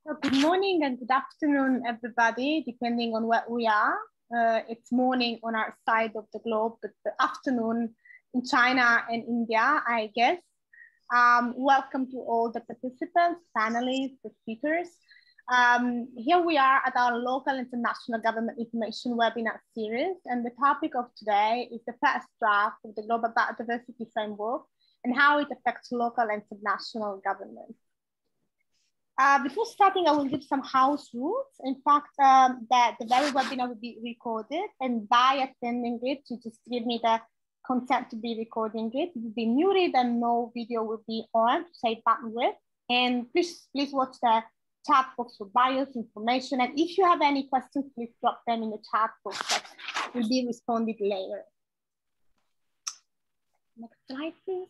Good morning and good afternoon, everybody, depending on where we are. It's morning on our side of the globe, but the afternoon in China and India, I guess. Welcome to all the participants, panelists, the speakers. Here we are at our local international government information webinar series, and the topic of today is the first draft of the Global Biodiversity Framework and how it affects local and international government. Before starting, I will give some house rules. In fact, that the very webinar will be recorded, and by attending it, you just give me the consent to be recording it. It will be muted and no video will be on to say bandwidth. And please watch the chat box for bios information. And if you have any questions, please drop them in the chat box that will be responded later. Next slide, please.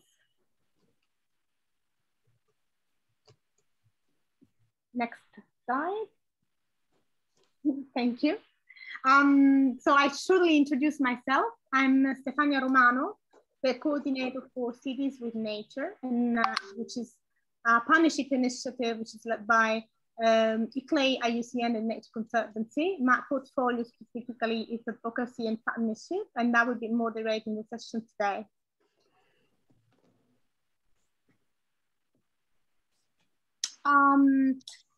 Next slide. Thank you. So I shortly introduce myself. I'm Stefania Romano, the coordinator for Cities with Nature, and which is a partnership initiative which is led by ICLEI, IUCN, and Nature Conservancy. My portfolio specifically is advocacy and partnership, and I will be moderating the session today.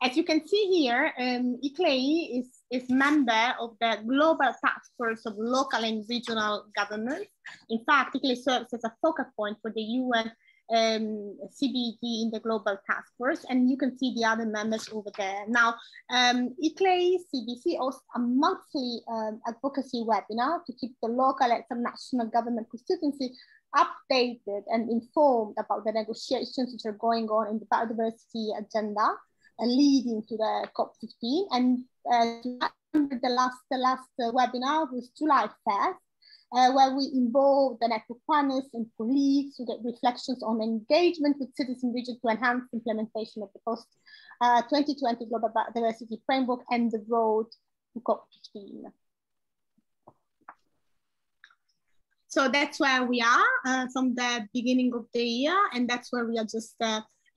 As you can see here, ICLEI is member of the Global Task Force of Local and Regional Governments. In fact, ICLEI serves as a focal point for the UN CBD in the Global Task Force, and you can see the other members over there. Now, ICLEI CBC hosts a monthly advocacy webinar to keep the local and international government constituency updated and informed about the negotiations which are going on in the biodiversity agenda leading to the COP15. And the last webinar was July 1st, where we involved the network partners and colleagues to get reflections on engagement with citizen region to enhance implementation of the post-2020 Global Biodiversity Framework and the road to COP15. So that's where we are from the beginning of the year, and that's where we are just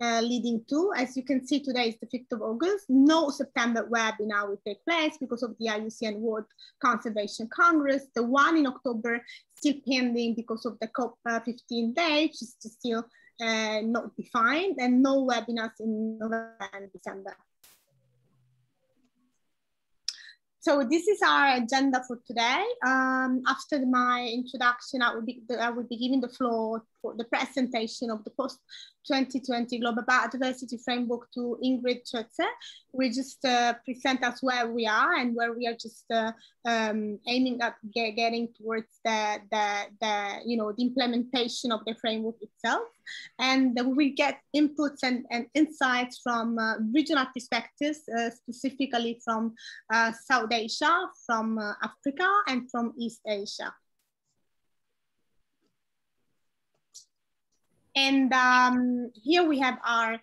leading to. As you can see, today is the 5th of August. No September webinar will take place because of the IUCN World Conservation Congress. The one in October still pending because of the COP15 date, which is still not defined, and no webinars in November and December. So this is our agenda for today. After my introduction, I will be giving the floor for the presentation of the post-2020 Global Biodiversity Framework to Ingrid Schutze. We just present us where we are and where we are just aiming at getting towards the implementation of the framework itself. And we get inputs and insights from regional perspectives, specifically from South Asia, from Africa, and from East Asia. And here we have our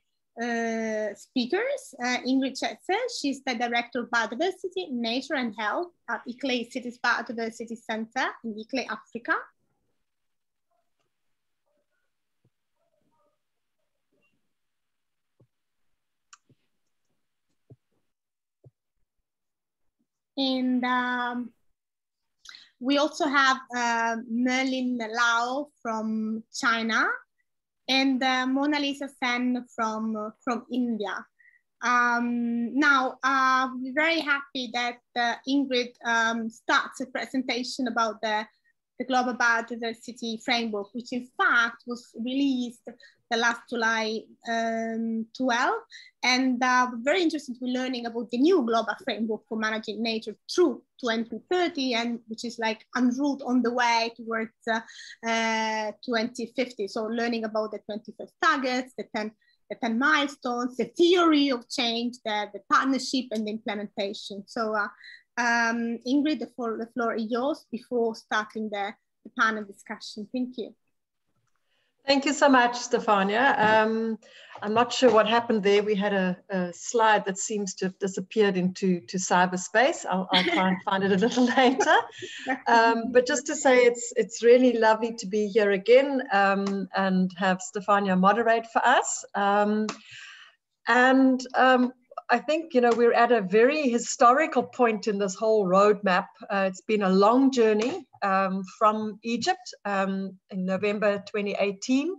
speakers. Ingrid Schutze, she's the Director of Biodiversity, Nature and Health at ICLEI Cities Biodiversity Center in ICLEI Africa. And we also have Merlin Lau from China and Mona Lisa Sen from India. Now, we're very happy that Ingrid starts a presentation about the Global Biodiversity Framework, which in fact was released the last July 12. And we're very interested in learning about the new global framework for managing nature through 2030, and which is like en route on the way towards 2050. So learning about the 21st targets, the 10 milestones, the theory of change, the partnership and the implementation. So Ingrid, the floor is yours before starting the panel discussion. Thank you. Thank you so much, Stefania. I'm not sure what happened there. We had a slide that seems to have disappeared into cyberspace. I'll try and find it a little later. But just to say, it's really lovely to be here again and have Stefania moderate for us. I think, we're at a very historical point in this whole roadmap. It's been a long journey from Egypt in November 2018.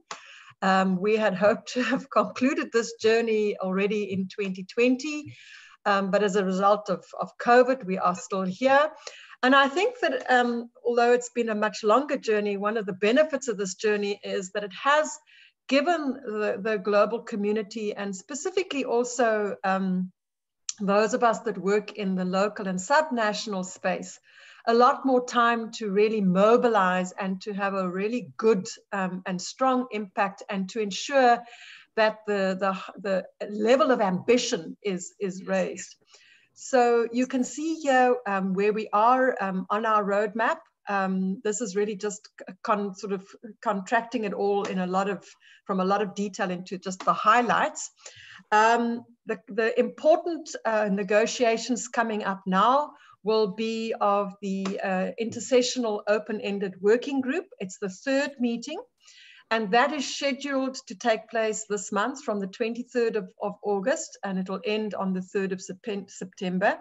We had hoped to have concluded this journey already in 2020, but as a result of COVID, we are still here. And I think that although it's been a much longer journey, one of the benefits of this journey is that it has given the global community, and specifically also those of us that work in the local and subnational space, a lot more time to really mobilize and to have a really good and strong impact, and to ensure that the level of ambition is raised. So you can see here where we are on our roadmap. This is really just sort of contracting it all in from a lot of detail into just the highlights. The important negotiations coming up now will be of the intersessional open-ended working group. It's the third meeting, and that is scheduled to take place this month from the 23rd of August, and it will end on the 3rd of September.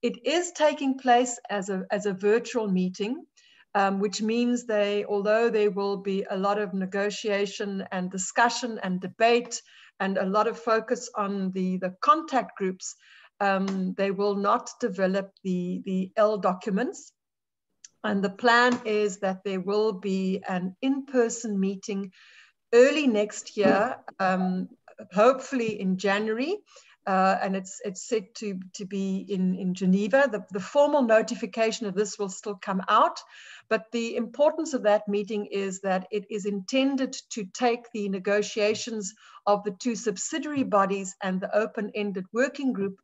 It is taking place as a virtual meeting, which means although there will be a lot of negotiation and discussion and debate and a lot of focus on the contact groups, they will not develop the L documents. And the plan is that there will be an in-person meeting early next year, hopefully in January, and it's set to be in Geneva. The formal notification of this will still come out, but the importance of that meeting is that it is intended to take the negotiations of the two subsidiary bodies and the open-ended working group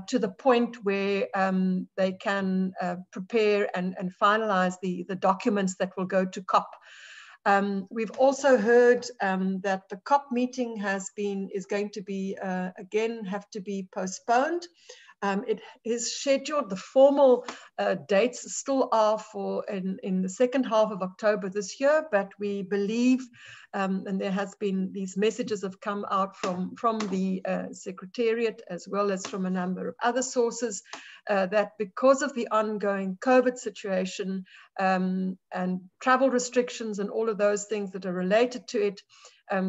to the point where they can prepare and finalize the documents that will go to COP. We've also heard that the COP meeting is going to be, again, have to be postponed. It is scheduled, the formal dates still are in the second half of October this year, but we believe, and there has been, these messages have come out from the Secretariat as well as from a number of other sources, that because of the ongoing COVID situation and travel restrictions and all of those things that are related to it,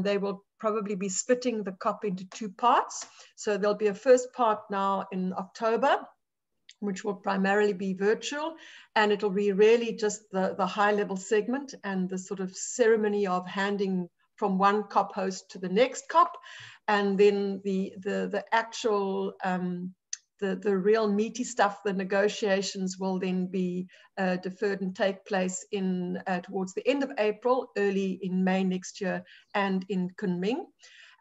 they will probably be splitting the COP into two parts. So there'll be a first part now in October, which will primarily be virtual, and it'll be really just the high level segment and the sort of ceremony of handing from one COP host to the next COP, and then the actual the real meaty stuff, the negotiations, will then be deferred and take place towards the end of April, early in May next year, and in Kunming.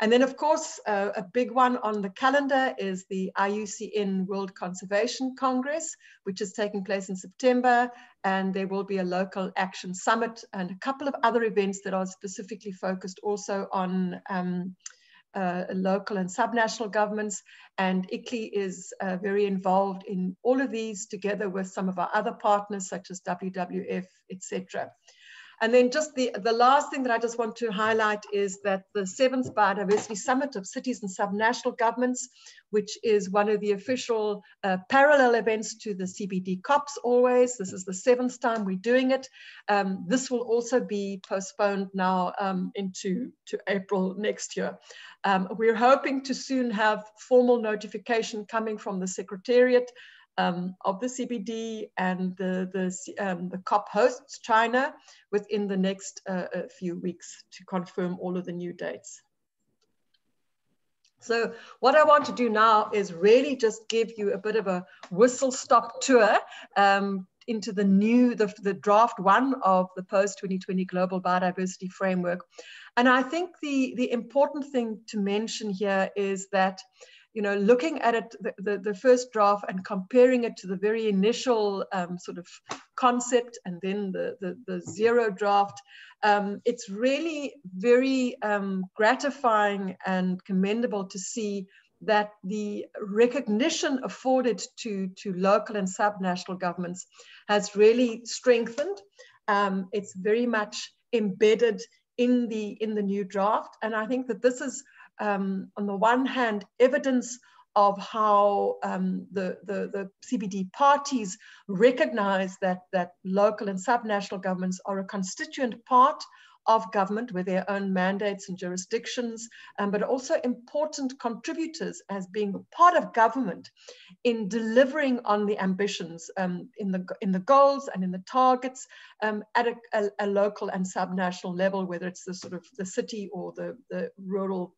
And then, of course, a big one on the calendar is the IUCN World Conservation Congress, which is taking place in September, and there will be a local action summit and a couple of other events that are specifically focused also on local and subnational governments, and ICLEI is very involved in all of these together with some of our other partners such as WWF, etc. And then just the last thing that I just want to highlight is that the 7th Biodiversity Summit of Cities and Subnational Governments, which is one of the official parallel events to the CBD COPs always. This is the 7th time we're doing it. This will also be postponed now into April next year. We're hoping to soon have formal notification coming from the Secretariat of the CBD and the COP hosts, China, within the next few weeks to confirm all of the new dates. So what I want to do now is really just give you a bit of a whistle-stop tour into the draft one of the post-2020 Global Biodiversity Framework. And I think the important thing to mention here is that, you know, looking at it, the first draft, and comparing it to the very initial sort of concept, and then the zero draft, it's really very gratifying and commendable to see that the recognition afforded to local and subnational governments has really strengthened. It's very much embedded in the new draft, and I think that this is, on the one hand, evidence of how the CBD parties recognize that local and subnational governments are a constituent part of government with their own mandates and jurisdictions, but also important contributors as being part of government in delivering on the ambitions in the goals and in the targets at a local and subnational level, whether it's the sort of the city or the rural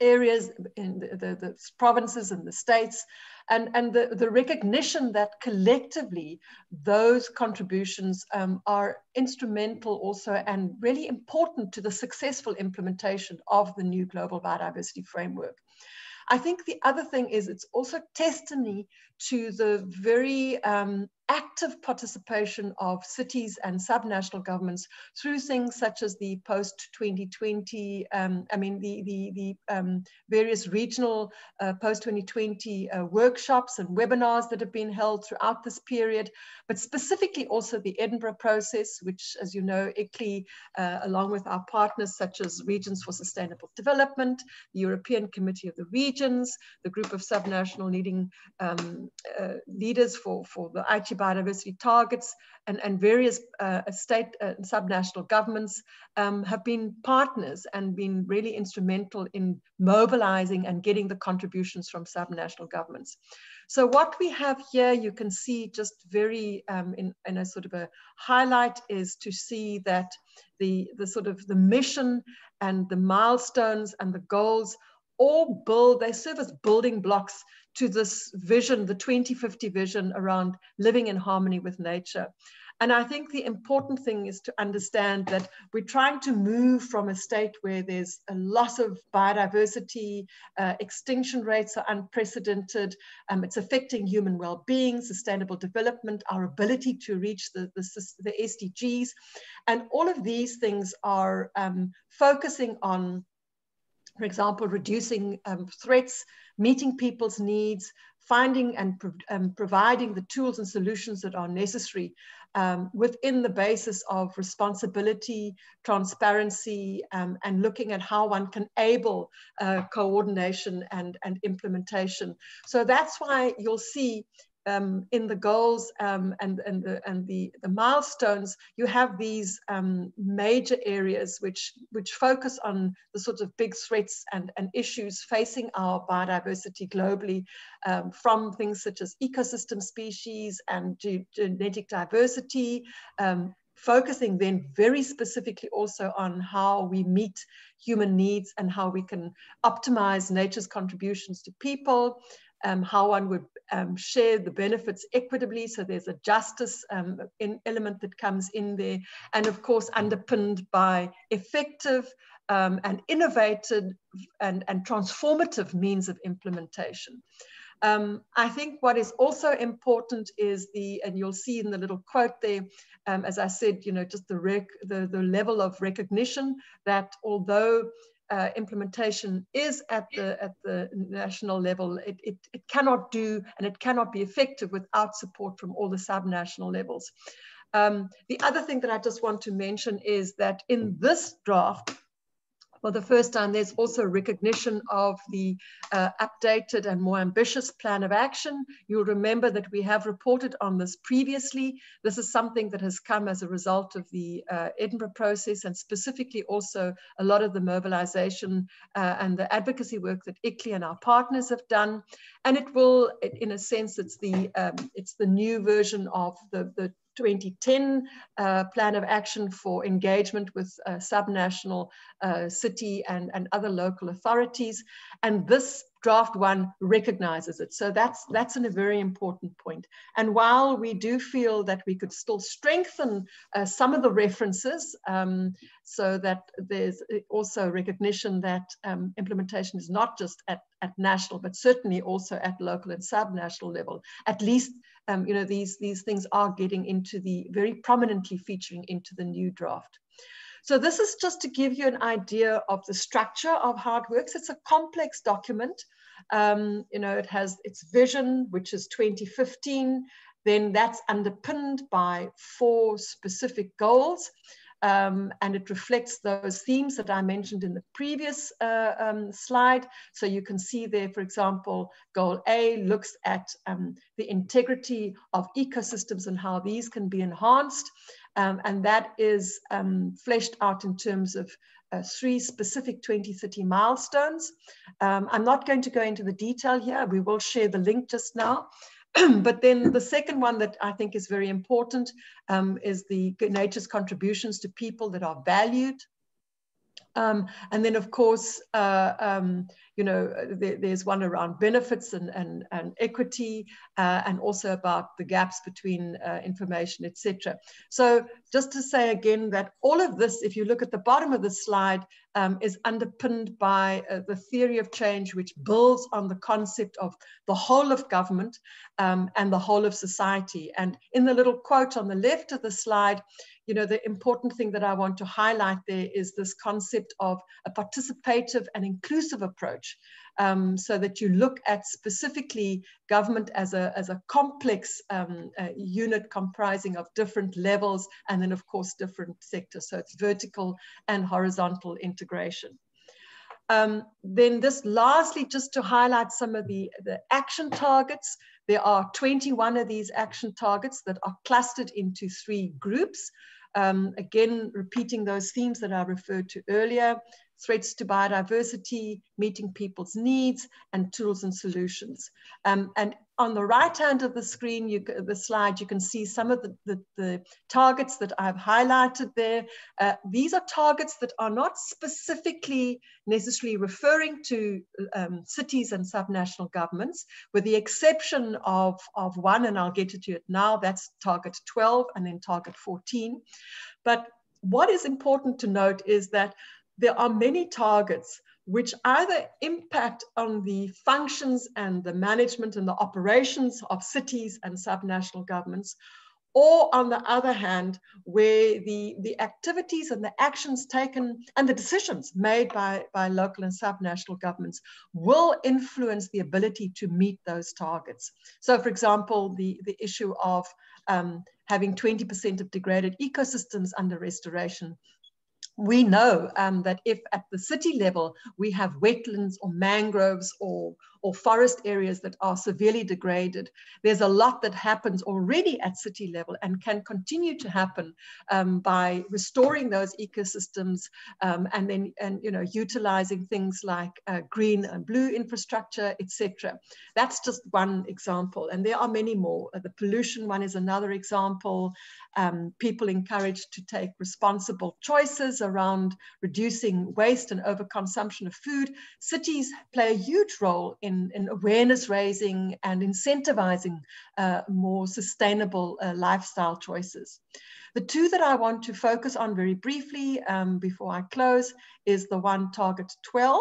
areas in the provinces and the states, and the recognition that collectively those contributions are instrumental also and really important to the successful implementation of the new global biodiversity framework. I think the other thing is it's also testimony to the very active participation of cities and subnational governments through things such as the post-2020, the various regional post-2020 workshops and webinars that have been held throughout this period, but specifically also the Edinburgh process, which, as you know, ICLEI, along with our partners such as Regions for Sustainable Development, the European Committee of the Regions, the group of subnational leading leaders for the Aichi biodiversity targets, and various state and subnational governments have been partners and been really instrumental in mobilizing and getting the contributions from subnational governments. So what we have here, you can see just very in a sort of a highlight, is to see that the sort of the mission and the milestones and the goals all they serve as building blocks to this vision, the 2050 vision around living in harmony with nature. And I think the important thing is to understand that we're trying to move from a state where there's a loss of biodiversity, extinction rates are unprecedented, it's affecting human well-being, sustainable development, our ability to reach the SDGs. And all of these things are focusing on, for example, reducing threats, meeting people's needs, finding and providing the tools and solutions that are necessary within the basis of responsibility, transparency, and looking at how one can enable coordination and implementation. So that's why you'll see in the goals and the milestones, you have these major areas which focus on the sort of big threats and issues facing our biodiversity globally, from things such as ecosystem species and genetic diversity, focusing then very specifically also on how we meet human needs and how we can optimize nature's contributions to people, how one would share the benefits equitably, so there's a justice element that comes in there, and of course underpinned by effective and innovative and transformative means of implementation. I think what is also important is and you'll see in the little quote there, as I said, you know, just the level of recognition that although implementation is at the national level, it cannot do and it cannot be effective without support from all the subnational levels. The other thing that I just want to mention is that in this draft, for the first time, there's also recognition of the updated and more ambitious plan of action. You'll remember that we have reported on this previously. This is something that has come as a result of the Edinburgh process, and specifically also a lot of the mobilization and the advocacy work that ICLEI and our partners have done. And it will, in a sense, it's the new version of the 2010 plan of action for engagement with subnational city and other local authorities. And this draft one recognizes it. So that's a very important point. And while we do feel that we could still strengthen some of the references so that there's also recognition that implementation is not just at national, but certainly also at local and subnational level, at least you know, these things are getting into very prominently featuring into the new draft. So this is just to give you an idea of the structure of how it works. It's a complex document. You know, it has its vision, which is 2015. Then that's underpinned by 4 specific goals. and it reflects those themes that I mentioned in the previous slide. So you can see there, for example, goal A looks at the integrity of ecosystems and how these can be enhanced. And that is fleshed out in terms of 3 specific 2030 milestones. I'm not going to go into the detail here. We will share the link just now. But then the second one that I think is very important is the nature's contributions to people that are valued. And then, of course, you know, there's one around benefits and equity, and also about the gaps between information, etc. So just to say again that all of this, if you look at the bottom of the slide, is underpinned by the theory of change, which builds on the concept of the whole of government and the whole of society. And in the little quote on the left of the slide, you know, the important thing that I want to highlight there is this concept of a participative and inclusive approach, so that you look at specifically government as a complex unit comprising of different levels and then, of course, different sectors. So it's vertical and horizontal integration. Then this lastly, just to highlight some of the action targets. There are 21 of these action targets that are clustered into 3 groups. Again, repeating those themes that I referred to earlier: threats to biodiversity, meeting people's needs, and tools and solutions. And on the right hand of the screen, the slide, you can see some of the targets that I've highlighted there. These are targets that are not specifically necessarily referring to cities and subnational governments, with the exception of one, and I'll get to it now. That's target 12 and then target 14. But what is important to note is that there are many targets which either impact on the functions and the management and the operations of cities and subnational governments, or on the other hand, where the activities and the actions taken and the decisions made by local and subnational governments will influence the ability to meet those targets. So, for example, the issue of having 20% of degraded ecosystems under restoration. We know that if at the city level we have wetlands or mangroves or forest areas that are severely degraded, there's a lot that happens already at city level and can continue to happen by restoring those ecosystems and then you know, utilizing things like green and blue infrastructure, etc. That's just one example, and there are many more. The pollution one is another example. People encouraged to take responsible choices around reducing waste and overconsumption of food. Cities play a huge role in awareness raising and incentivizing more sustainable lifestyle choices. The 2 that I want to focus on very briefly before I close is the one, target 12,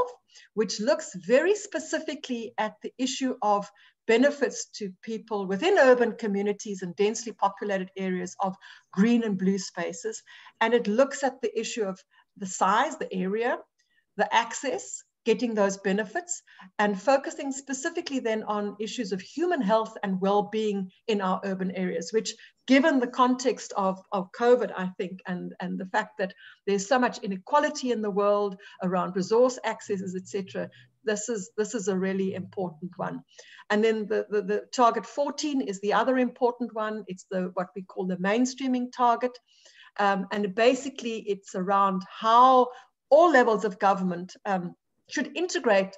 which looks very specifically at the issue of benefits to people within urban communities and densely populated areas of green and blue spaces. And it looks at the issue of the size, the area, the access, getting those benefits, and focusing specifically then on issues of human health and well-being in our urban areas, which, given the context of COVID, I think, and the fact that there's so much inequality in the world around resource accesses, etc., this is a really important one. And then the target 14 is the other important one. It's what we call the mainstreaming target. And basically it's around how all levels of government should integrate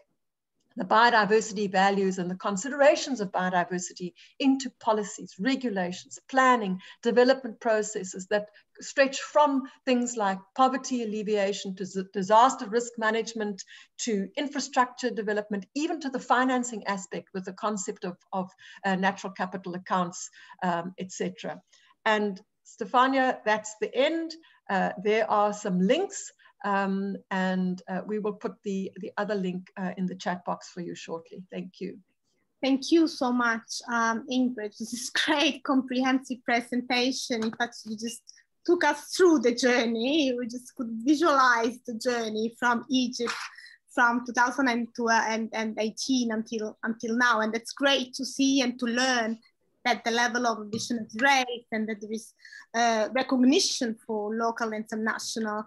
the biodiversity values and the considerations of biodiversity into policies, regulations, planning, development processes that stretch from things like poverty alleviation to disaster risk management, to infrastructure development, even to the financing aspect with the concept of natural capital accounts, etc. And Stefania, that's the end. There are some links. And we will put the other link in the chat box for you shortly. Thank you. Thank you so much, Ingrid. This is great, comprehensive presentation. In fact, you just took us through the journey. We just could visualize the journey from Egypt from 2018 until now. And that's great to see and to learn that the level of ambition is raised and that there is recognition for local and international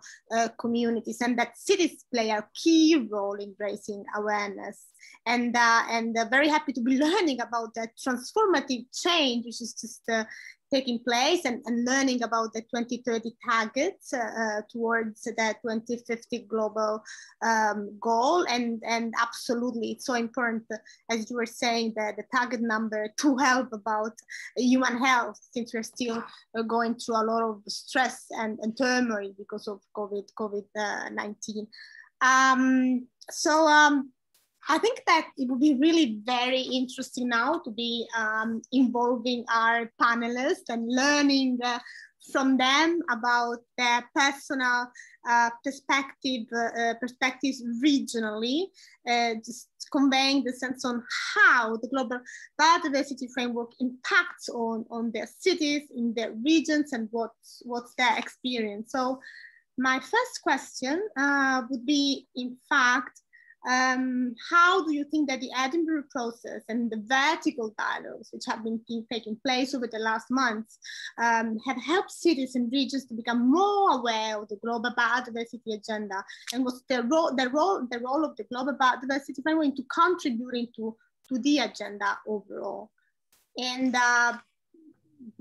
communities, and that cities play a key role in raising awareness. And very happy to be learning about that transformative change, which is just taking place, and learning about the 2030 targets towards the 2050 global goal. And absolutely, it's so important, as you were saying, that the target number to help about human health, since we're still going through a lot of stress and turmoil because of COVID-19. I think that it would be really very interesting now to be involving our panelists and learning from them about their personal perspectives regionally, just conveying the sense on how the global biodiversity framework impacts on their cities, in their regions, and what's their experience. So my first question would be, in fact, how do you think that the Edinburgh process and the vertical dialogues which have been taking place over the last months have helped cities and regions to become more aware of the global biodiversity agenda, and what's the role of the global biodiversity framework into contributing to the agenda overall? And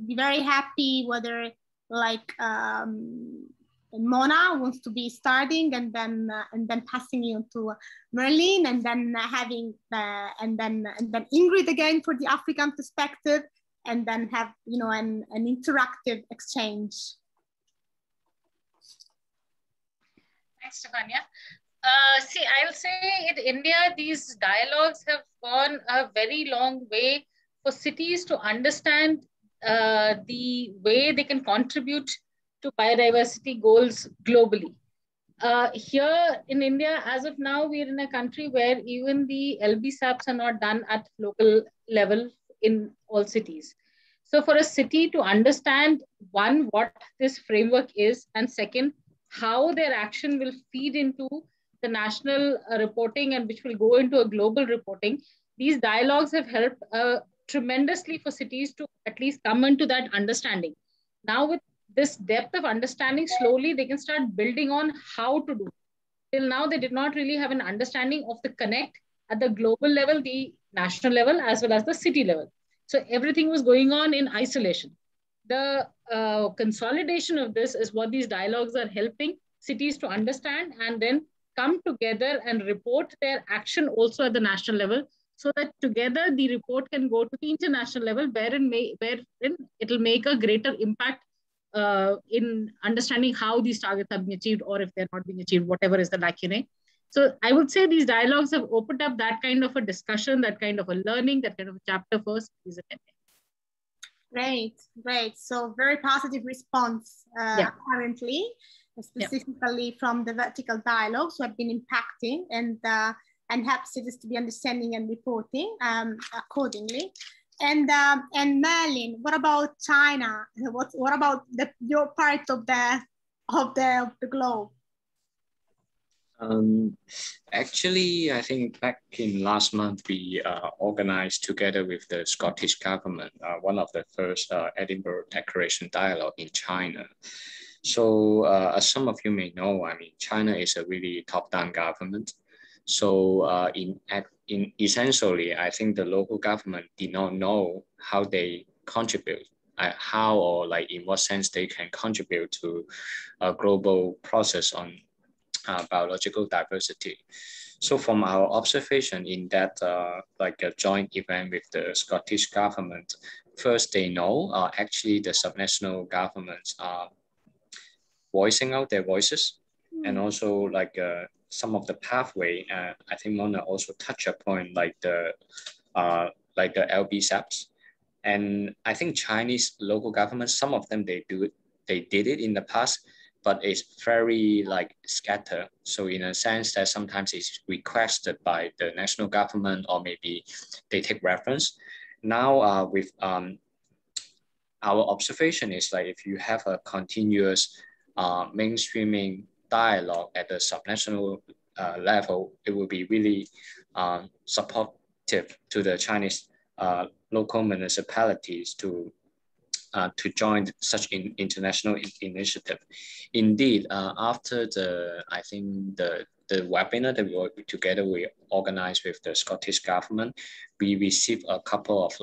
be very happy whether like Mona wants to be starting, and then passing you to Merlin, and then having and then Ingrid again for the African perspective, and then have an interactive exchange. Thanks, Stefania. See, I'll say in India, these dialogues have gone a very long way for cities to understand the way they can contribute to biodiversity goals globally. Here in India, as of now, we're in a country where even the LBSAPs are not done at local level in all cities. So for a city to understand, one, what this framework is, and second, how their action will feed into the national reporting and which will go into a global reporting, these dialogues have helped tremendously for cities to at least come into that understanding. Now with this depth of understanding, slowly they can start building on how to do it. Till now, they did not really have an understanding of the connect at the global level, the national level, as well as the city level. So everything was going on in isolation. The consolidation of this is what these dialogues are helping cities to understand, and then come together and report their action also at the national level, so that together the report can go to the international level, wherein it'll make a greater impact in understanding how these targets are being achieved, or if they're not being achieved, whatever is the lacunae. So I would say these dialogues have opened up that kind of a discussion, that kind of a learning, that kind of a chapter for cities and India. Great. So very positive response currently, specifically from the vertical dialogues who have been impacting and help cities to be understanding and reporting accordingly. And Merlin, what about China? What about your part of the globe? Actually, I think back in last month, we organized together with the Scottish government one of the first Edinburgh Declaration dialogue in China. So as some of you may know, I mean, China is a really top-down government. So in essentially, I think the local government did not know how they contribute, how or like in what sense they can contribute to a global process on biological diversity. So from our observation in that like a joint event with the Scottish government, first they know actually the subnational governments are voicing out their voices, and also like some of the pathway. I think Mona also touched upon like the LBSAPs, and I think Chinese local governments, some of them they did it in the past, but it's very like scattered. So in a sense that sometimes it's requested by the national government, or maybe they take reference. Now with our observation is like if you have a continuous mainstreaming dialogue at the subnational level, it will be really supportive to the Chinese local municipalities to join such international initiative. Indeed, after I think the webinar that we organized with the Scottish government, we received a couple of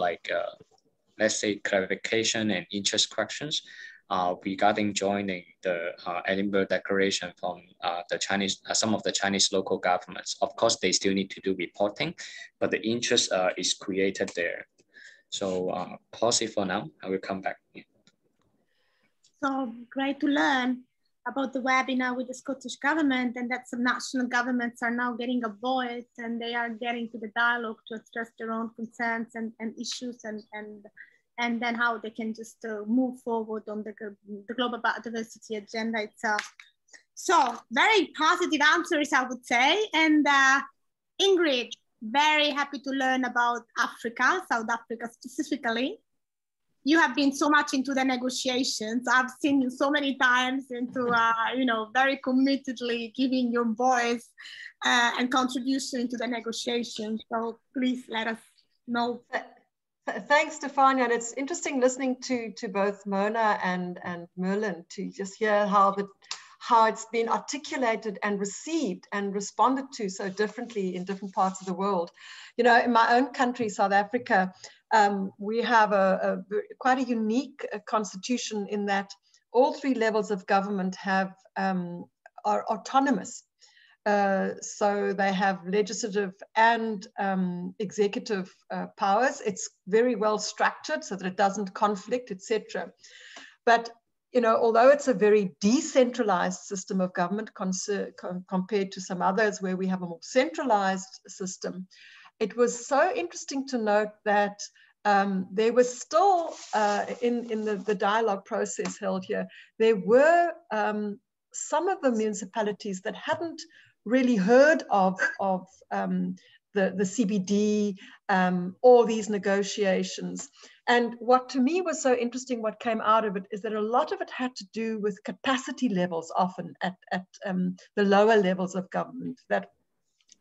let's say clarification and interest questions regarding joining the Edinburgh Declaration from some of the Chinese local governments. Of course, they still need to do reporting, but the interest is created there. So pause it for now. I will come back. So great to learn about the webinar with the Scottish government, and that some national governments are now getting a voice and they are getting to the dialogue to express their own concerns and issues and then how they can just move forward on the global biodiversity agenda itself. So very positive answers, I would say. And Ingrid, very happy to learn about Africa, South Africa specifically. You have been so much into the negotiations. I've seen you so many times into, very committedly giving your voice and contribution to the negotiations. So please let us know. Thanks, Stefania. And it's interesting listening to both Mona and Merlin to just hear how it's been articulated and received and responded to so differently in different parts of the world. You know, in my own country, South Africa, we have quite a unique constitution in that all three levels of government are autonomous. So they have legislative and executive powers. It's very well structured so that it doesn't conflict, etc. But you know, although it's a very decentralized system of government compared to some others where we have a more centralized system, it was so interesting to note that there was still, in the dialogue process held here, there were some of the municipalities that hadn't really heard of the CBD or these negotiations. And what to me was so interesting, what came out of it, is that a lot of it had to do with capacity levels often at the lower levels of government, that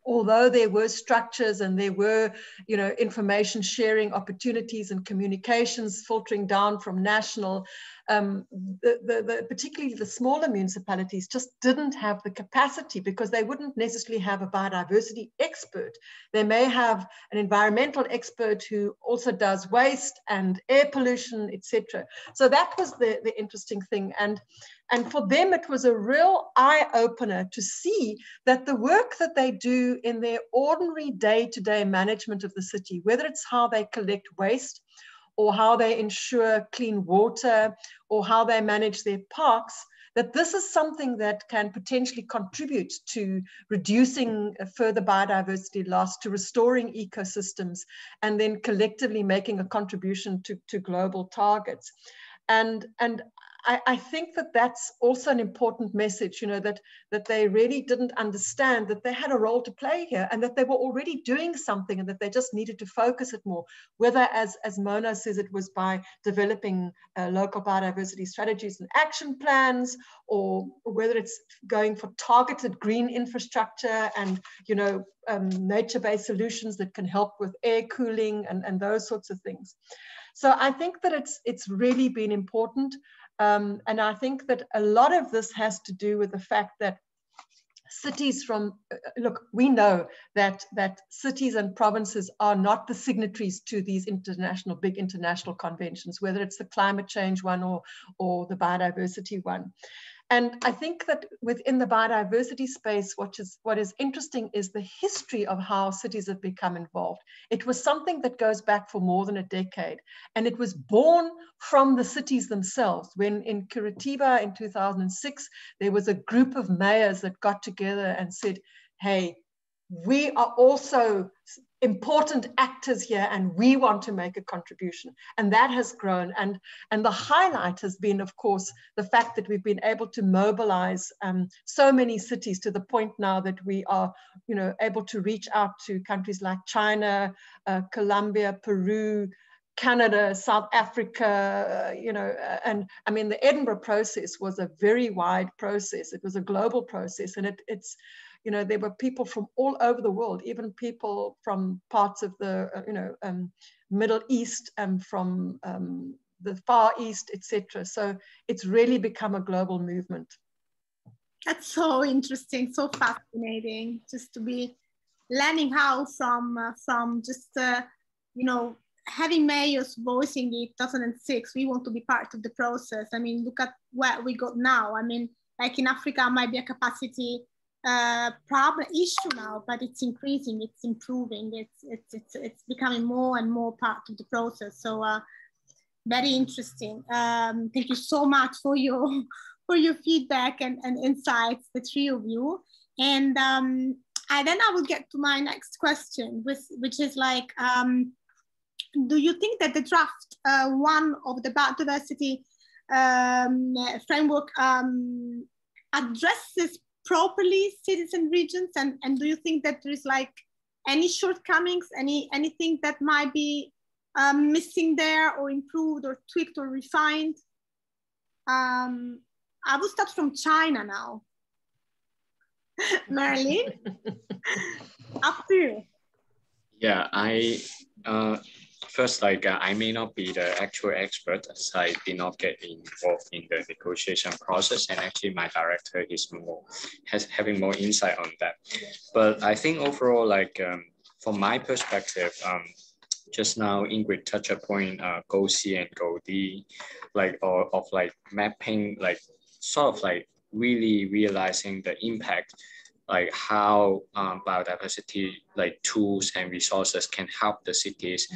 although there were structures and there were, you know, information sharing opportunities and communications filtering down from national, particularly the smaller municipalities just didn't have the capacity because they wouldn't necessarily have a biodiversity expert. They may have an environmental expert who also does waste and air pollution, etc. So that was the interesting thing. And for them, it was a real eye-opener to see that the work that they do in their ordinary day-to-day management of the city, whether it's how they collect waste or how they ensure clean water or how they manage their parks, that this is something that can potentially contribute to reducing further biodiversity loss, to restoring ecosystems, and then collectively making a contribution to global targets. And I think that that's also an important message, you know, that they really didn't understand that they had a role to play here and that they were already doing something and that they just needed to focus it more, whether, as Mona says, it was by developing local biodiversity strategies and action plans, or whether it's going for targeted green infrastructure and, you know, nature-based solutions that can help with air cooling and those sorts of things. So I think that it's really been important. And I think that a lot of this has to do with the fact that cities look, we know that cities and provinces are not the signatories to these big international conventions, whether it's the climate change one or the biodiversity one. And I think that within the biodiversity space, what is interesting is the history of how cities have become involved. It was something that goes back for more than a decade. And it was born from the cities themselves. When in Curitiba in 2006, there was a group of mayors that got together and said, hey, we are also important actors here and we want to make a contribution. And that has grown. And the highlight has been, of course, the fact that we've been able to mobilize so many cities to the point now that we are, you know, able to reach out to countries like China, Colombia, Peru, Canada, South Africa, you know, and I mean, the Edinburgh process was a very wide process. It was a global process, and it's, You know, there were people from all over the world, even people from parts of the, Middle East and from the Far East, etc. So it's really become a global movement. That's so interesting, so fascinating, just to be learning how from just, having mayors voicing it 2006, we want to be part of the process. I mean, look at where we got now. I mean, like in Africa might be a capacity problem issue now, but it's increasing, it's improving, it's becoming more and more part of the process. So very interesting. Thank you so much for your feedback and insights, the three of you. And then I will get to my next question, which is like, do you think that the draft one of the biodiversity framework addresses properly citizen regions, and do you think that there is like any shortcomings, anything that might be missing there, or improved or tweaked or refined? I will start from China now. Marilyn, up to you. Yeah, first, I may not be the actual expert, as I did not get involved in the negotiation process, and actually my director is having more insight on that. But I think overall, from my perspective, just now Ingrid touched upon Goal C and Goal D, of mapping, really realizing the impact, how biodiversity tools and resources can help the cities.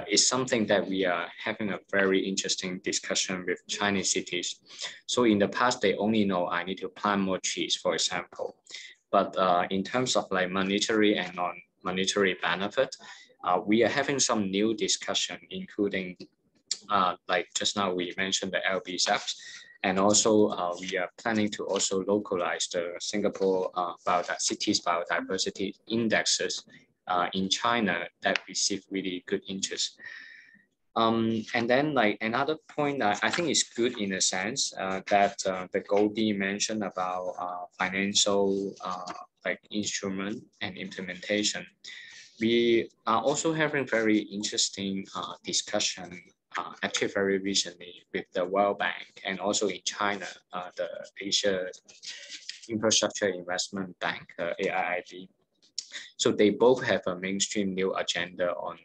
Is something that we are having a very interesting discussion with Chinese cities. So in the past, they only know I need to plant more trees, for example. But in terms of monetary and non-monetary benefit, we are having some new discussion, including just now we mentioned the LBSAPs, and also we are planning to also localize the Singapore cities biodiversity indexes in China that receive really good interest. And then another point that I think is good in a sense that the Goldie mentioned about financial instrument and implementation. We are also having very interesting discussion actually very recently with the World Bank, and also in China, the Asia Infrastructure Investment Bank, AIIB. So they both have a mainstream new agenda on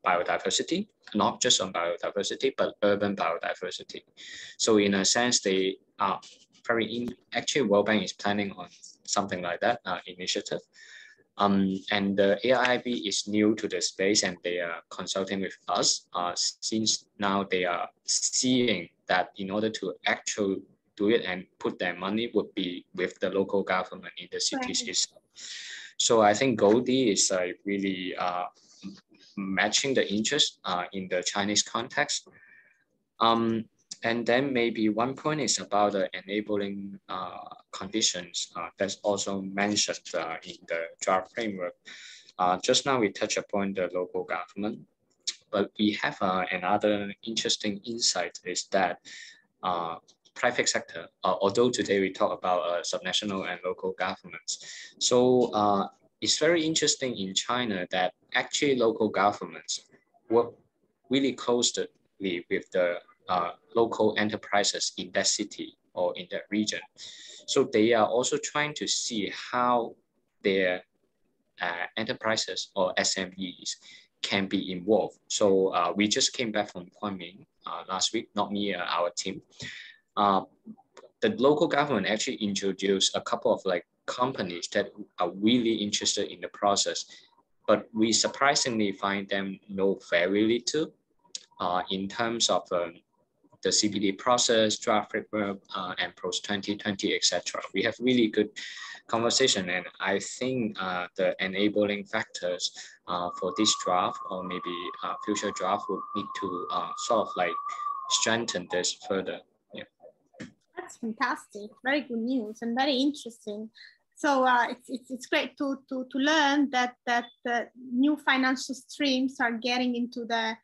biodiversity, not just on biodiversity, but urban biodiversity. So in a sense, they are actually World Bank is planning on something like that initiative. And the AIIB is new to the space, and they are consulting with us since now they are seeing that in order to actually do it and put their money would be with the local government in the cities itself. So I think Goldie is really matching the interest in the Chinese context. And then maybe one point is about the enabling conditions that's also mentioned in the draft framework. Just now we touched upon the local government, but we have another interesting insight is that private sector, although today we talk about subnational and local governments. So it's very interesting in China that actually local governments work really closely with the local enterprises in that city or in that region. So they are also trying to see how their enterprises or SMEs can be involved. So we just came back from Kunming last week, not me, our team. The local government actually introduced a couple of companies that are really interested in the process, but we surprisingly find them know very little in terms of the CBD process, draft framework, and post 2020, etc. We have really good conversation, and I think the enabling factors for this draft or maybe future draft would need to strengthen this further. Yeah. That's fantastic. Very good news and very interesting. So it's great to learn that new financial streams are getting into the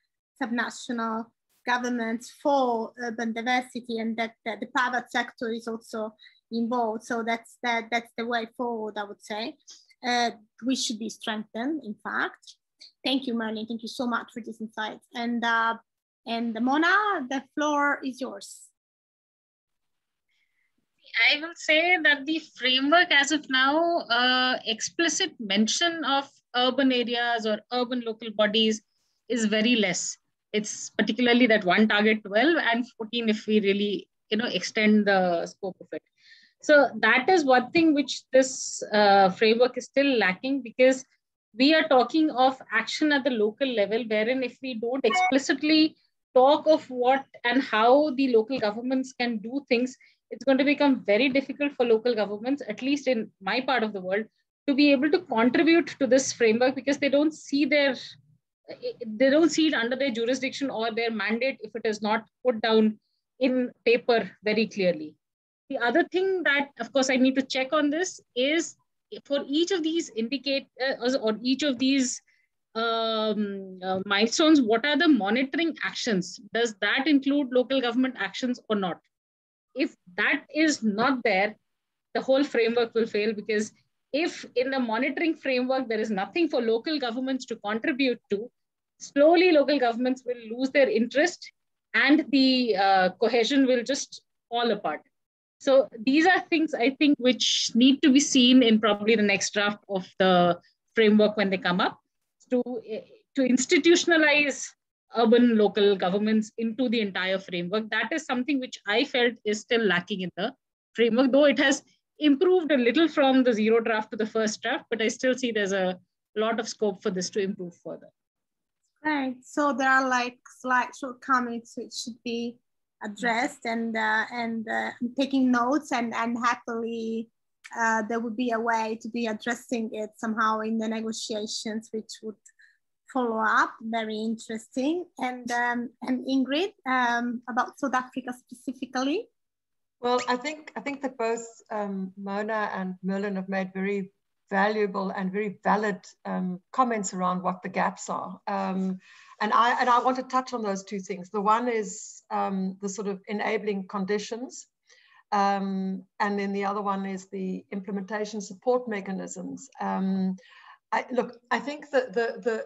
subnational governments for urban diversity, and that the private sector is also involved. So that's the way forward, I would say. We should be strengthened, in fact. Thank you, Merlin. Thank you so much for this insight. And Mona, the floor is yours. I will say that the framework as of now, explicit mention of urban areas or urban local bodies is very less. It's particularly that one target 12 and 14 if we really extend the scope of it. So that is one thing which this framework is still lacking, because we are talking of action at the local level, wherein if we don't explicitly talk of what and how the local governments can do things, it's going to become very difficult for local governments, at least in my part of the world, to be able to contribute to this framework, because they don't see it under their jurisdiction or their mandate if it is not put down in paper very clearly. The other thing that, of course, I need to check on this is for each of these indicators or each of these milestones, what are the monitoring actions? Does that include local government actions or not? If that is not there, the whole framework will fail, because if in the monitoring framework there is nothing for local governments to contribute to, slowly local governments will lose their interest and the cohesion will just fall apart. So these are things I think which need to be seen in probably the next draft of the framework when they come up, to institutionalize urban local governments into the entire framework. That is something which I felt is still lacking in the framework, though it has improved a little from the zero draft to the first draft, but I still see there's a lot of scope for this to improve further. Right, so there are like slight shortcomings which should be addressed, and taking notes, and happily there would be a way to be addressing it somehow in the negotiations, which would follow up. Very interesting. And Ingrid, about South Africa specifically. Well, I think that both Mona and Merlin have made very valuable and very valid comments around what the gaps are. And I want to touch on those two things. The one is the sort of enabling conditions, and then the other one is the implementation support mechanisms. I think that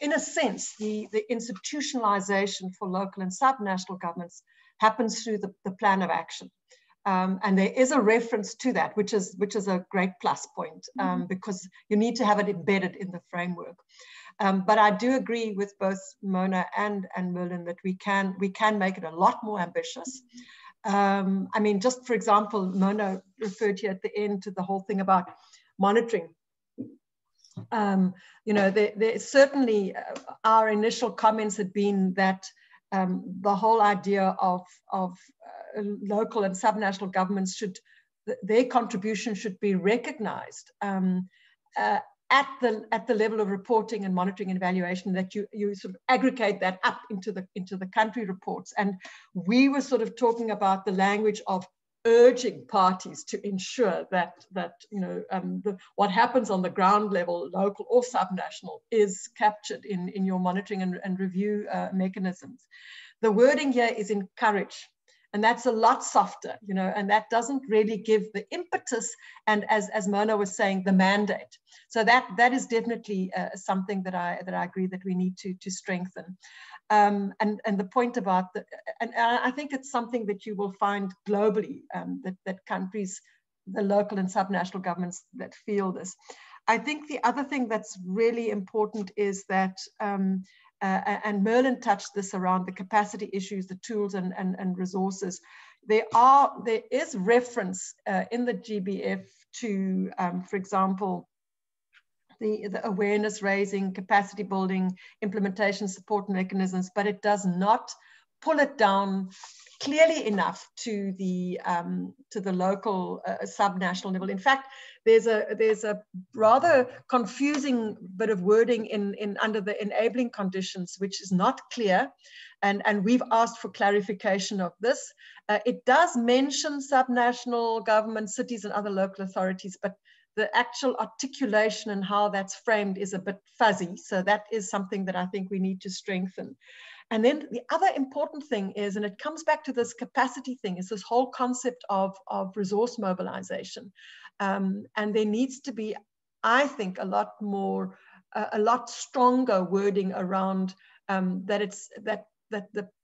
in a sense, the institutionalization for local and subnational governments happens through the plan of action. And there is a reference to that, which is a great plus point, because you need to have it embedded in the framework. But I do agree with both Mona and Merlin that we can make it a lot more ambitious. I mean, just for example, Mona referred here at the end to the whole thing about monitoring. There certainly our initial comments had been that the whole idea of local and subnational governments their contribution should be recognized at the level of reporting and monitoring and evaluation, that you sort of aggregate that up into the country reports. And we were sort of talking about the language of urging parties to ensure that what happens on the ground level, local or subnational, is captured in your monitoring and review mechanisms. The wording here is encourage, and that's a lot softer, and that doesn't really give the impetus, and as Mona was saying, the mandate. So that is definitely something that I agree that we need to strengthen. And the point about and I think it's something that you will find globally, that countries, the local and subnational governments that feel this. I think the other thing that's really important is that, and Merlin touched this around the capacity issues, the tools and resources. There is reference in the GBF to, for example, the awareness raising, capacity building, implementation support mechanisms, but it does not pull it down clearly enough to the local subnational level. In fact, there's a rather confusing bit of wording in under the enabling conditions, which is not clear, and we've asked for clarification of this. It does mention subnational governments, cities, and other local authorities, but the actual articulation and how that's framed is a bit fuzzy. So that is something that I think we need to strengthen. And then the other important thing is, and it comes back to this capacity thing, is this whole concept of resource mobilization. And there needs to be, I think, a lot stronger wording around that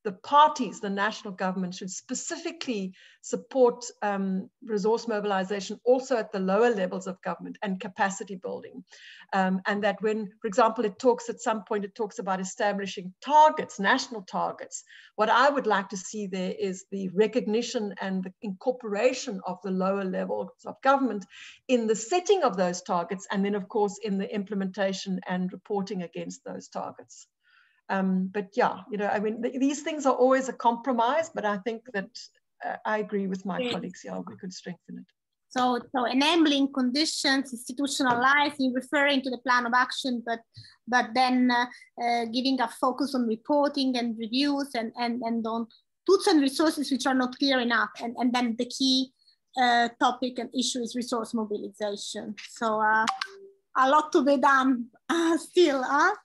the parties, the national government, should specifically support resource mobilization also at the lower levels of government and capacity building. And that when, for example, at some point it talks about establishing targets, national targets. What I would like to see there is the recognition and the incorporation of the lower levels of government in the setting of those targets, and then of course in the implementation and reporting against those targets. But yeah, I mean, these things are always a compromise, but I think that I agree with my colleagues here, we could strengthen it. So enabling conditions, institutionalizing, referring to the plan of action, but then giving a focus on reporting and reviews and on tools and resources which are not clear enough. And then the key topic and issue is resource mobilization. So a lot to be done still, huh?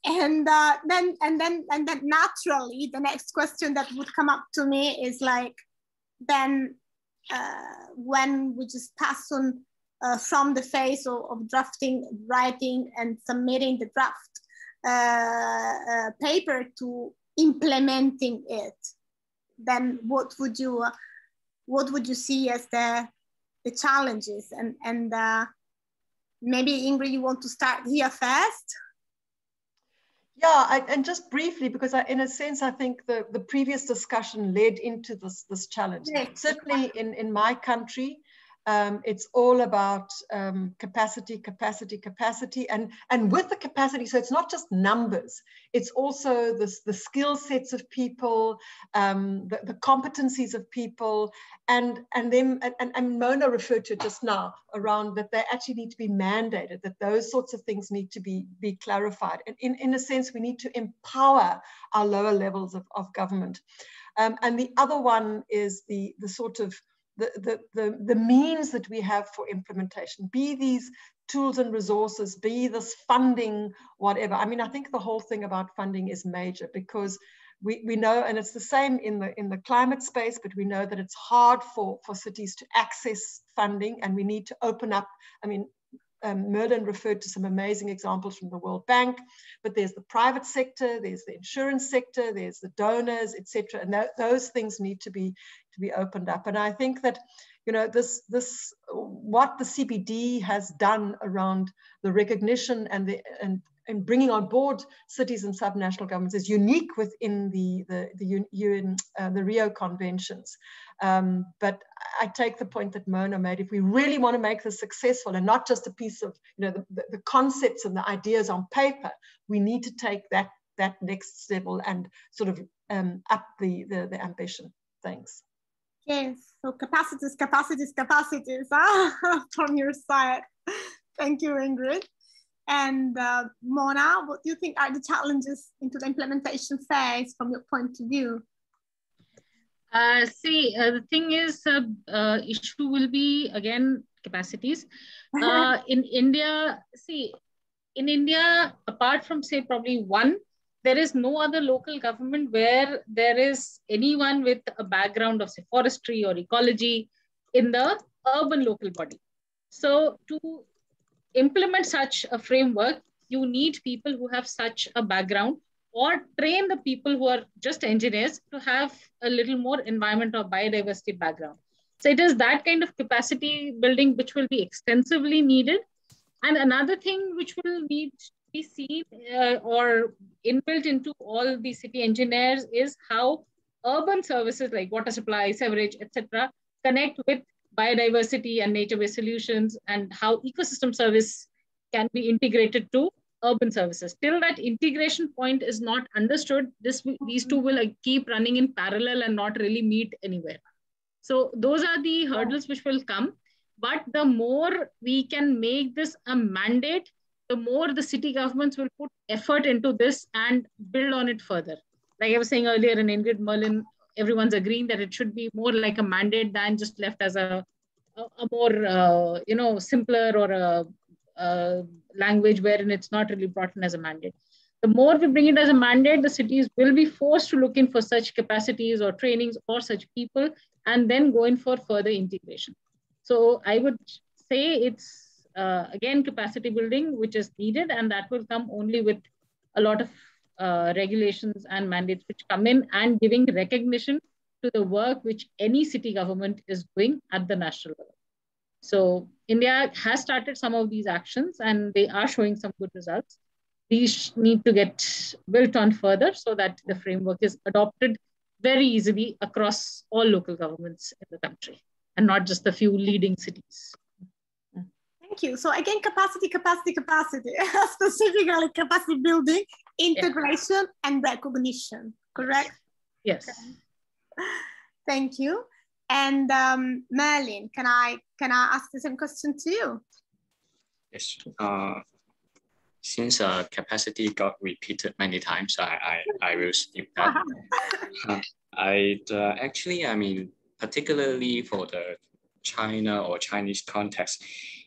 And then naturally, the next question that would come up to me is like, then when we just pass on from the phase of drafting, writing, and submitting the draft paper to implementing it, then what would you see as the challenges? And maybe Ingrid, you want to start here first? Yeah, and just briefly, because in a sense, I think the previous discussion led into this challenge. Yes. Certainly in my country, it's all about capacity, and with the capacity, so it's not just numbers, it's also the skill sets of people, the competencies of people, and Mona referred to it just now around that they actually need to be mandated, that those sorts of things need to be clarified. And in a sense, we need to empower our lower levels of government. And the other one is the sort of the means that we have for implementation, be these tools and resources, be this funding, whatever. I mean, I think the whole thing about funding is major, because we know, and it's the same in the climate space, but we know that it's hard for cities to access funding, and we need to open up. I mean, Merlin referred to some amazing examples from the World Bank, but there's the private sector, there's the insurance sector, there's the donors, etc. And those things need to be opened up. And I think that, this what the CBD has done around the recognition and bringing on board cities and subnational governments is unique within the Rio Conventions. But I take the point that Mona made. If we really want to make this successful and not just a piece of the concepts and the ideas on paper, we need to take that next level and sort of up the ambition. Thanks. Yes, so capacities from your side. Thank you, Ingrid. And Mona, what do you think are the challenges into the implementation phase from your point of view? The thing is, issue will be, again, capacities. In India, apart from, say, probably one, there is no other local government where there is anyone with a background of, say, forestry or ecology in the urban local body. So to implement such a framework, you need people who have such a background, or train the people who are just engineers to have a little more environment or biodiversity background. So it is that kind of capacity building which will be extensively needed. And another thing which will need to be seen or inbuilt into all the city engineers is how urban services like water supply, sewerage, etc., connect with biodiversity and nature-based solutions, and how ecosystem service can be integrated to urban services. Till that integration point is not understood, these two will keep running in parallel and not really meet anywhere. So those are the hurdles which will come. But the more we can make this a mandate, the more the city governments will put effort into this and build on it further. Like I was saying earlier, in Ingrid, Merlin, everyone's agreeing that it should be more like a mandate than just left as a a more, you know, simpler or a language wherein it's not really brought in as a mandate. The more we bring it as a mandate, the cities will be forced to look in for such capacities or trainings or such people, and then go in for further integration. So I would say it's, again, capacity building, which is needed, and that will come only with a lot of regulations and mandates which come in and giving recognition to the work which any city government is doing at the national level. So India has started some of these actions and they are showing some good results. These need to get built on further so that the framework is adopted very easily across all local governments in the country and not just the few leading cities. Thank you. So again, capacity, specifically capacity building, integration, and recognition, correct? Yes. Okay. Thank you. And Merlin, can I ask the same question to you? Yes. Since capacity got repeated many times, I will skip that. Actually, I mean, particularly for the China or Chinese context,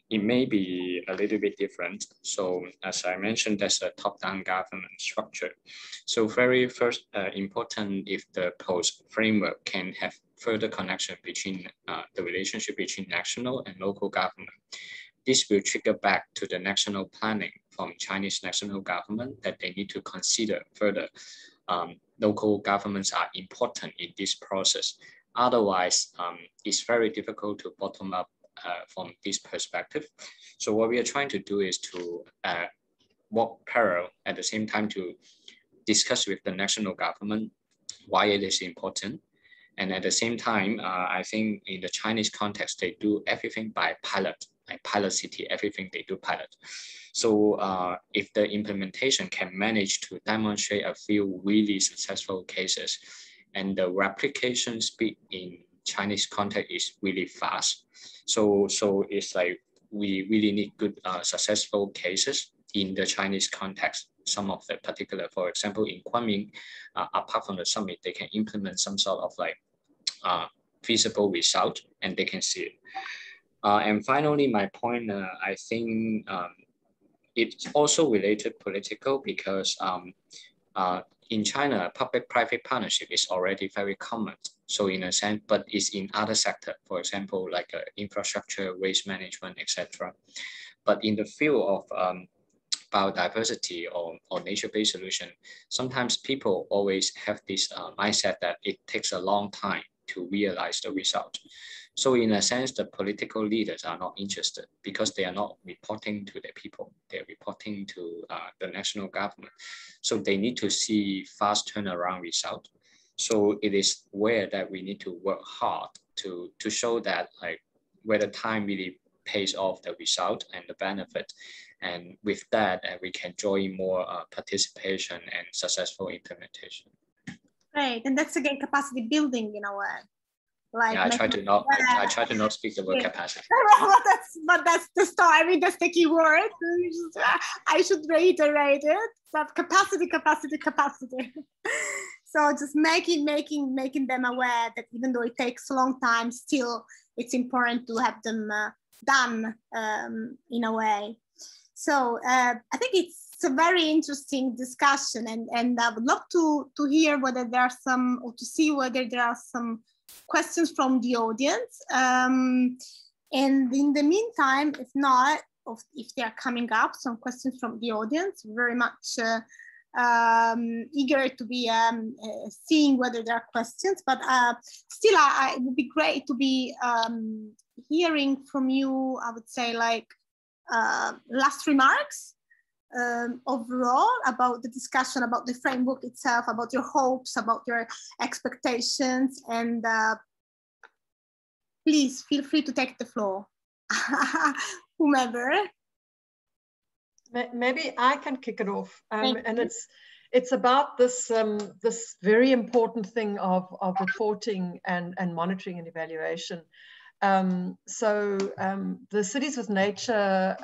it may be a little bit different. So as I mentioned, there's a top-down government structure. So very first important if the post framework can have further connection between the relationship between national and local government. This will trigger back to the national planning from Chinese national government that they need to consider further. Local governments are important in this process. Otherwise, it's very difficult to bottom up from this perspective. So what we are trying to do is to walk parallel at the same time to discuss with the national government why it is important. And at the same time, I think in the Chinese context, they do everything by pilot, like pilot city, everything they do pilot. So if the implementation can manage to demonstrate a few really successful cases, and the replication speed in Chinese context is really fast. So it's like we really need good successful cases in the Chinese context. Some of the particular, for example, in Kunming, apart from the summit, they can implement some sort of like feasible result and they can see it. And finally, my point, I think it's also related political because in China, public-private partnership is already very common. So in a sense, but it's in other sectors, for example, like infrastructure, waste management, etc. But in the field of biodiversity or nature-based solution, sometimes people always have this mindset that it takes a long time to realize the result. So in a sense, the political leaders are not interested because they are not reporting to the people. They're reporting to the national government. So they need to see fast turnaround result. So it is where that we need to work hard to show that like where the time really pays off the result and the benefit. And with that, we can join more participation and successful implementation. Great, and that's again capacity building in a way. Like yeah, I try to not speak the word capacity. but that's the start. I mean, that's the key word. I should reiterate it. But capacity. So just making them aware that even though it takes a long time, still it's important to have them done in a way. So I think it's a very interesting discussion, and I would love to hear whether there are some, or to see whether there are some questions from the audience. And in the meantime, if not, if they are coming up, some questions from the audience, very much eager to be seeing whether there are questions, but still it would be great to be hearing from you, I would say, like last remarks overall about the discussion, about the framework itself, about your hopes, about your expectations, and please feel free to take the floor, whomever. Maybe I can kick it off, and it's about this this very important thing of reporting and monitoring and evaluation. So the Cities with Nature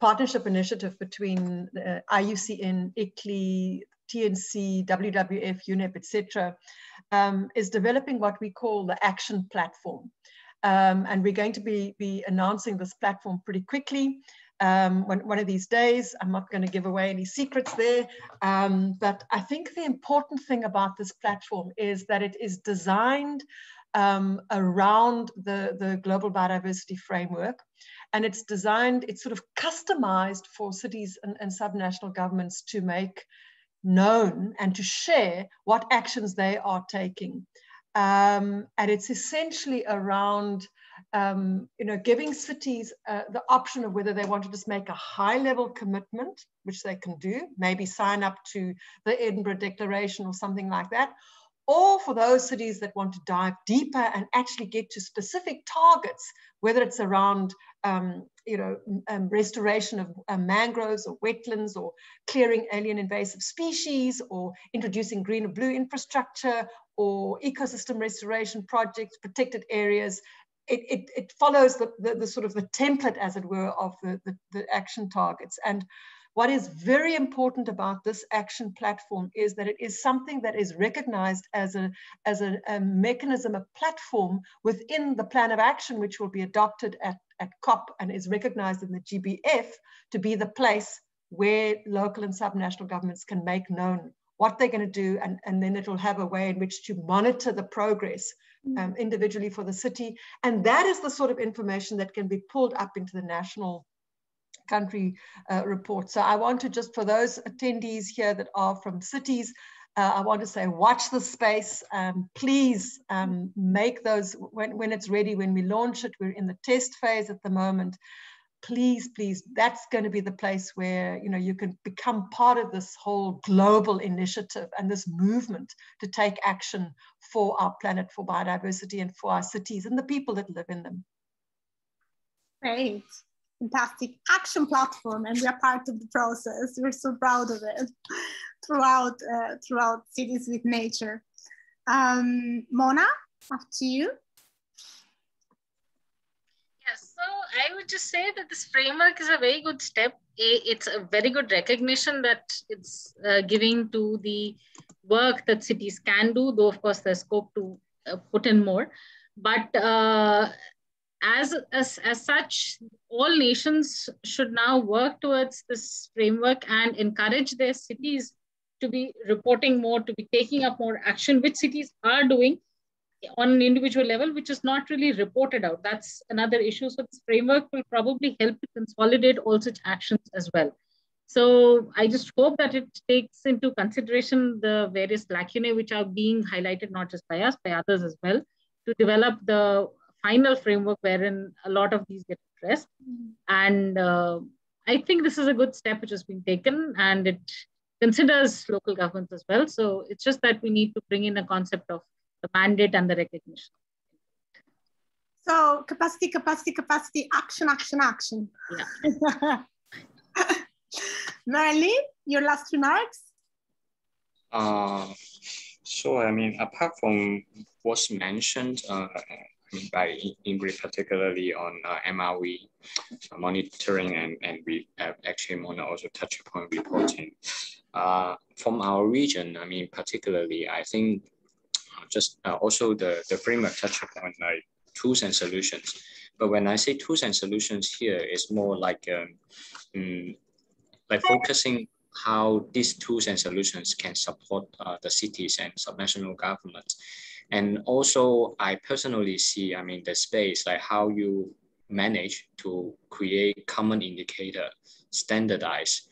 partnership initiative between IUCN, ICLEI, TNC, WWF, UNEP, etc., is developing what we call the action platform. And we're going to be announcing this platform pretty quickly. One of these days. I'm not going to give away any secrets there, but I think the important thing about this platform is that it is designed around the global biodiversity framework, and it's sort of customized for cities and subnational governments to make known and to share what actions they are taking. And it's essentially around giving cities the option of whether they want to just make a high-level commitment, which they can do, maybe sign up to the Edinburgh Declaration or something like that, or for those cities that want to dive deeper and actually get to specific targets, whether it's around restoration of mangroves or wetlands, or clearing alien invasive species, or introducing green or blue infrastructure, or ecosystem restoration projects, protected areas. It follows the sort of the template, as it were, of the action targets. And what is very important about this action platform is that it is something that is recognized as a mechanism, a platform within the plan of action, which will be adopted at COP and is recognized in the GBF to be the place where local and subnational governments can make known what they're going to do, and then it will have a way in which to monitor the progress individually for the city. And that is the sort of information that can be pulled up into the national country report. So I want to, just for those attendees here that are from cities, I want to say, watch the space. Please make those, when it's ready, when we launch it, we're in the test phase at the moment. Please, that's going to be the place where you can become part of this whole global initiative and this movement to take action for our planet, for biodiversity, and for our cities and the people that live in them. Great, fantastic action platform, and we are part of the process. We're so proud of it throughout Cities with Nature. Mona, up to you. Yes, so I would just say that this framework is a very good step. It's a very good recognition that it's giving to the work that cities can do, though of course there's scope to put in more. But as such, all nations should now work towards this framework and encourage their cities to be reporting more, to be taking up more action, which cities are doing on an individual level, which is not really reported out. That's another issue. So this framework will probably help to consolidate all such actions as well. So I just hope that it takes into consideration the various lacunae which are being highlighted, not just by us, by others as well, to develop the final framework wherein a lot of these get addressed. And I think this is a good step which has been taken, and it considers local governments as well. So it's just that we need to bring in a concept of the mandate and the recognition. So capacity, action. Yeah. Marlene, your last remarks? So, I mean, apart from what's mentioned by Ingrid, particularly on MRV monitoring, and we have actually Mona also touched upon reporting. From our region, I mean, particularly, I think just also the framework touched upon like tools and solutions. But when I say tools and solutions here, it's more like focusing how these tools and solutions can support the cities and subnational governments. And also, I personally see, I mean, the space, like how you manage to create common indicator, standardize,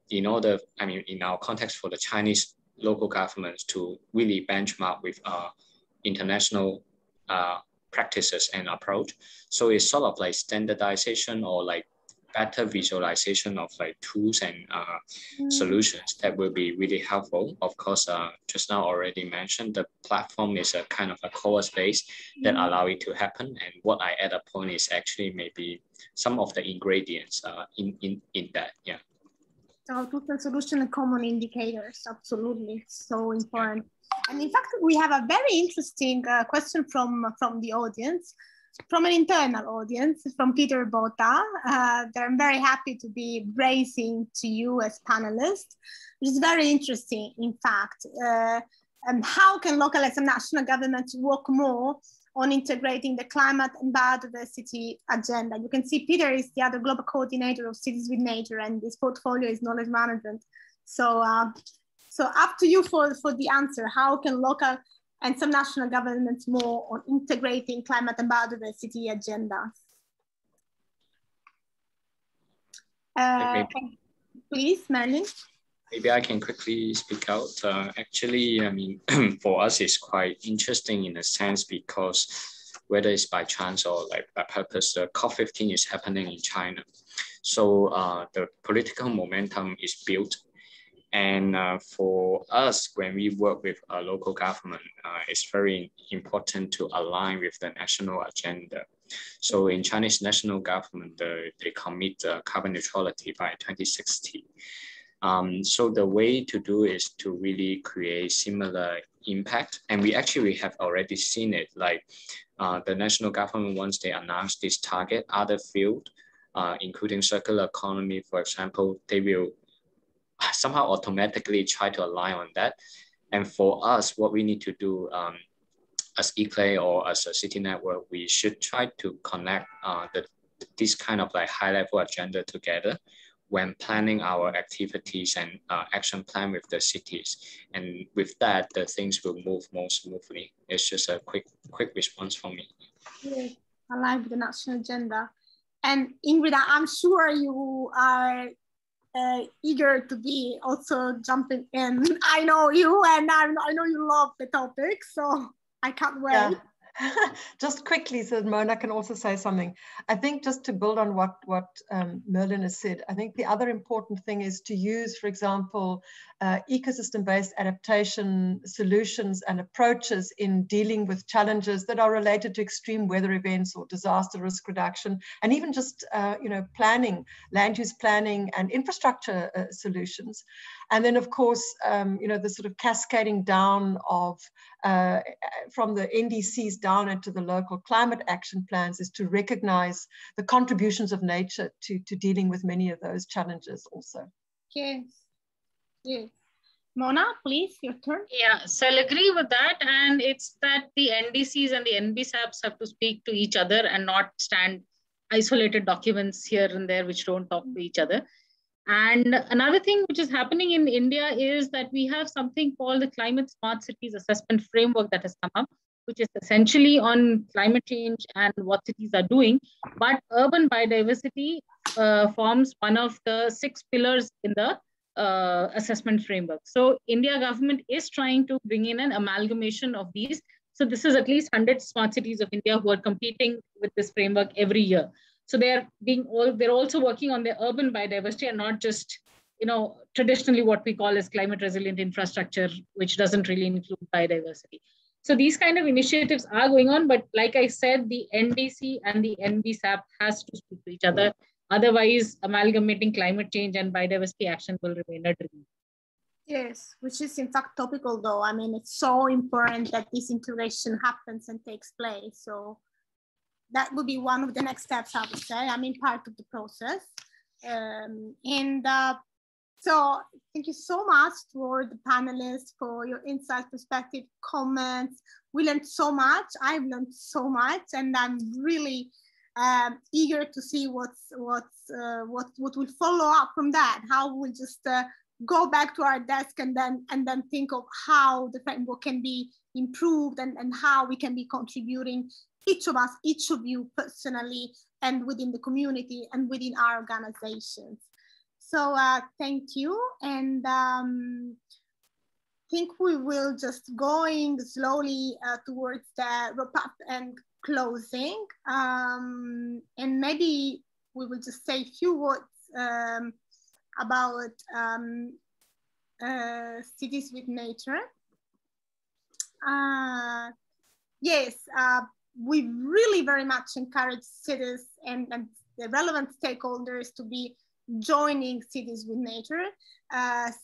in order, I mean, in our context for the Chinese local governments to really benchmark with international practices and approach. So it's sort of like standardization or like better visualization of like tools and solutions that will be really helpful. Of course, just now already mentioned, the platform is a kind of a core space that allow it to happen. And what I add a point is actually maybe some of the ingredients in that, yeah. So tools and solution and common indicators, absolutely, so important. And in fact, we have a very interesting question from the audience, from an internal audience, from Peter Bota, that I'm very happy to be raising to you as panelists, which is very interesting, in fact. And how can local and national governments work more on integrating the climate and biodiversity agenda. You can see Peter is the other global coordinator of Cities with Nature, and this portfolio is knowledge management. So, so up to you for the answer. How can local and some national governments more on integrating climate and biodiversity agendas? Please, Merlin. Maybe I can quickly speak out. Actually, I mean, for us, it's quite interesting in a sense because whether it's by chance or like by purpose, the COP15 is happening in China. So the political momentum is built. And for us, when we work with a local government, it's very important to align with the national agenda. So in Chinese national government, they commit carbon neutrality by 2060. So the way to do is to really create similar impact. And we have already seen it, like the national government, once they announced this target, other field, including circular economy, for example, they will somehow automatically try to align on that. And for us, what we need to do as eClay or as a city network, we should try to connect this kind of like high level agenda together when planning our activities and action plan with the cities. And with that, the things will move more smoothly. It's just a quick response from me. Yes, align with the national agenda. And Ingrid, I'm sure you are eager to be also jumping in. I know you, and I know you love the topic, so I can't wait. Yeah. Just quickly, so Mona can also say something. I think just to build on what Merlin has said, I think the other important thing is to use, for example, ecosystem-based adaptation solutions and approaches in dealing with challenges that are related to extreme weather events or disaster risk reduction, and even just planning, land use planning and infrastructure solutions. And then, of course, the sort of cascading down of from the NDCs down into the local climate action plans is to recognize the contributions of nature to dealing with many of those challenges also. Yes. Yes. Mona, please, your turn. Yeah, so I'll agree with that. And it's that the NDCs and the NBSAPs have to speak to each other and not stand isolated documents here and there which don't talk to each other. And another thing which is happening in India is that we have something called the Climate Smart Cities Assessment Framework that has come up, which is essentially on climate change and what cities are doing. But urban biodiversity forms one of the 6 pillars in the assessment framework. So India government is trying to bring in an amalgamation of these. So this is at least 100 smart cities of India who are competing with this framework every year. So they're also working on their urban biodiversity and not just, traditionally what we call as climate resilient infrastructure, which doesn't really include biodiversity. So these kind of initiatives are going on, but like I said, the NDC and the NBSAP has to speak to each other. Otherwise, amalgamating climate change and biodiversity action will remain a dream. Yes, which is in fact topical though. I mean, it's so important that this integration happens and takes place. So that would be one of the next steps, I would say. I mean, part of the process. So thank you so much for the panelists, for your insights, perspective, comments. We learned so much. I've learned so much, and I'm really eager to see what will follow up from that. How we'll just go back to our desk and then think of how the framework can be improved and how we can be contributing, each of us, each of you personally, and within the community and within our organizations. So thank you. And I think we will just going slowly towards the wrap up and closing. And maybe we will just say a few words about cities with nature. Yes, we really very much encourage cities and the relevant stakeholders to be joining Cities with Nature.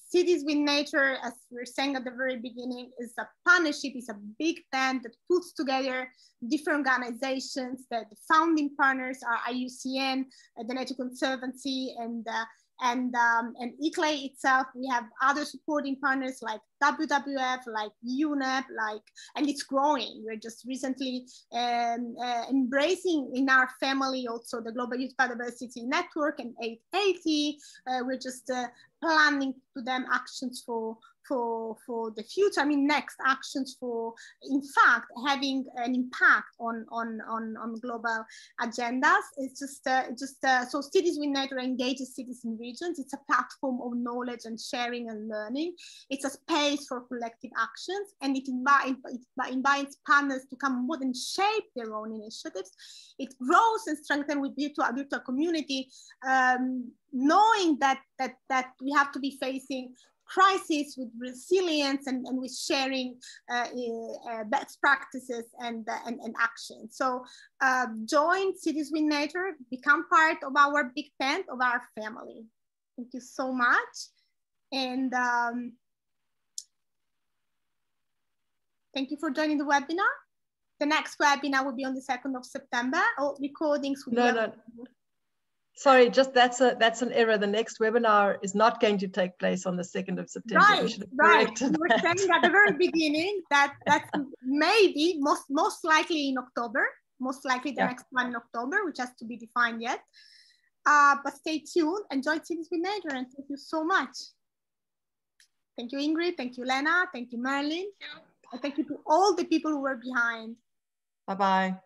Cities with Nature, as we were saying at the very beginning, is a partnership, is a big tent that puts together different organizations. That the founding partners are IUCN, the Nature Conservancy, and ICLEI itself, we have other supporting partners like WWF, like UNEP, and it's growing. We're just recently embracing in our family also the Global Youth Biodiversity Network and 880. We're just planning to them actions for the future. I mean, next actions for, in fact, having an impact on global agendas. It's so Cities with Nature engages cities and regions. It's a platform of knowledge and sharing and learning. It's a space for collective actions, and it invites partners to come more and shape their own initiatives. It grows and strengthens with virtual community, knowing that we have to be facing crisis with resilience and with sharing best practices and action. So join Cities with Nature, become part of our big tent, of our family. Thank you so much. And thank you for joining the webinar. The next webinar will be on the 2nd of September. All recordings will be Sorry, just that's an error. The next webinar is not going to take place on the 2nd of September. Right. You were saying at the very beginning that that's maybe most likely in October, most likely the next one in October, which has to be defined yet. But stay tuned and join Cities with Nature, and thank you so much. Thank you, Ingrid. Thank you, Lena. Thank you, Merlin. And thank you to all the people who were behind. Bye-bye.